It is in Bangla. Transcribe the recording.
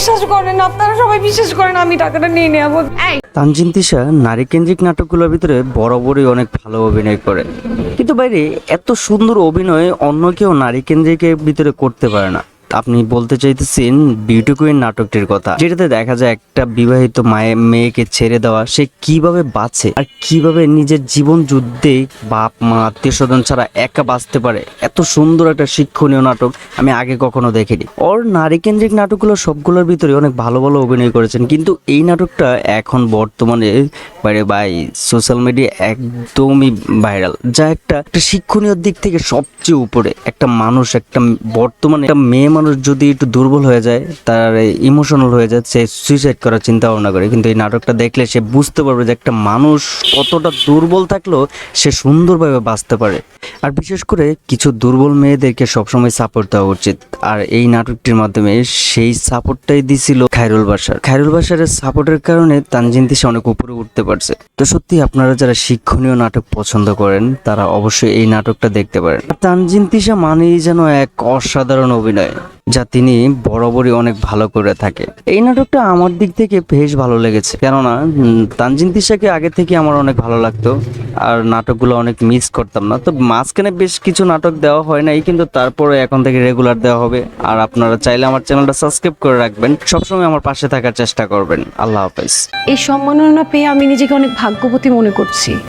বিশ্বাস করেন, আপনারা সবাই বিশ্বাস করেন আমি টাকাটা নিয়ে নেবো। তানজিন তিশা নারী কেন্দ্রিক নাটকগুলোর ভিতরে বরাবরই অনেক ভালো অভিনয় করে, কিন্তু বাইরে এত সুন্দর অভিনয় অন্য কেউ নারী কেন্দ্রিকের ভিতরে করতে পারে না। আপনি বলতে চাইতেছেন বিউটি কুইন নাটকটির কথা, যেটাতে দেখা যায় একটা বিবাহিত মেয়েকে ছেড়ে দেওয়া, সে কিভাবে বাঁচে আর কিভাবে নিজের জীবন যুদ্ধে বাপ মা আত্মীয় স্বজন ছাড়া একা বাঁচতে পারে। এত সুন্দর একটা শিক্ষণীয় নাটক আমি আগে কখনো দেখিনি। ওর নারী কেন্দ্রিক নাটকগুলো সবগুলোর ভিতরে অনেক ভালো ভালো অভিনয় করেছেন, কিন্তু এই নাটকটা এখন বর্তমানে বাইরে বাই সোশ্যাল মিডিয়া একদমই ভাইরাল, যা একটা শিক্ষণীয় দিক থেকে সবচেয়ে উপরে। একটা মানুষ, একটা বর্তমানে একটা মেয়ে মানুষ যদি একটু দুর্বল হয়ে যায়, তার ইমোশনাল হয়ে যায়, সে সুইসাইড করার চিন্তা ভাবনা করে, কিন্তু এই নাটকটা দেখলে সে বুঝতে পারবে যে একটা মানুষ কতটা দুর্বল থাকলেও সে সুন্দরভাবে বাঁচতে পারে। আর বিশেষ করে কিছু দুর্বল মেয়েদেরকে সবসময় সাপোর্ট দেওয়া উচিত, আর এই নাটকটির মাধ্যমে সেই সাপোর্টটাই দিছিল খায়রুল বাশার। খায়রুল বাশারের সাপোর্টের কারণে তানজিন তিশা অনেক উপরে উঠতে পারছে। তো সত্যি আপনারা যারা শিক্ষণীয় নাটক পছন্দ করেন তারা অবশ্যই এই নাটকটা দেখতে পারেন। তানজিন তিশা মানেই যেন এক অসাধারণ অভিনয়, যা তিনি বরাবরই অনেক ভালো করে থাকে। এই নাটকটা আমার দিক থেকে বেশ ভালো লেগেছে, কেননা তানজিন তিশাকে আগে থেকে আমার অনেক ভালো লাগতো, আর নাটকগুলো অনেক মিস করতাম না। তো মাঝখানে বেশ কিছু নাটক দেওয়া হয় নাই, কিন্তু তারপরে এখন থেকে রেগুলার দেওয়া হবে। আর আপনারা চাইলে আমার চ্যানেলটা সাবস্ক্রাইব করে রাখবেন, সবসময় আমার পাশে থাকার চেষ্টা করবেন। আল্লাহ হাফেজ। এই সম্মাননা পেয়ে আমি নিজেকে অনেক ভাগ্যবতী মনে করছি।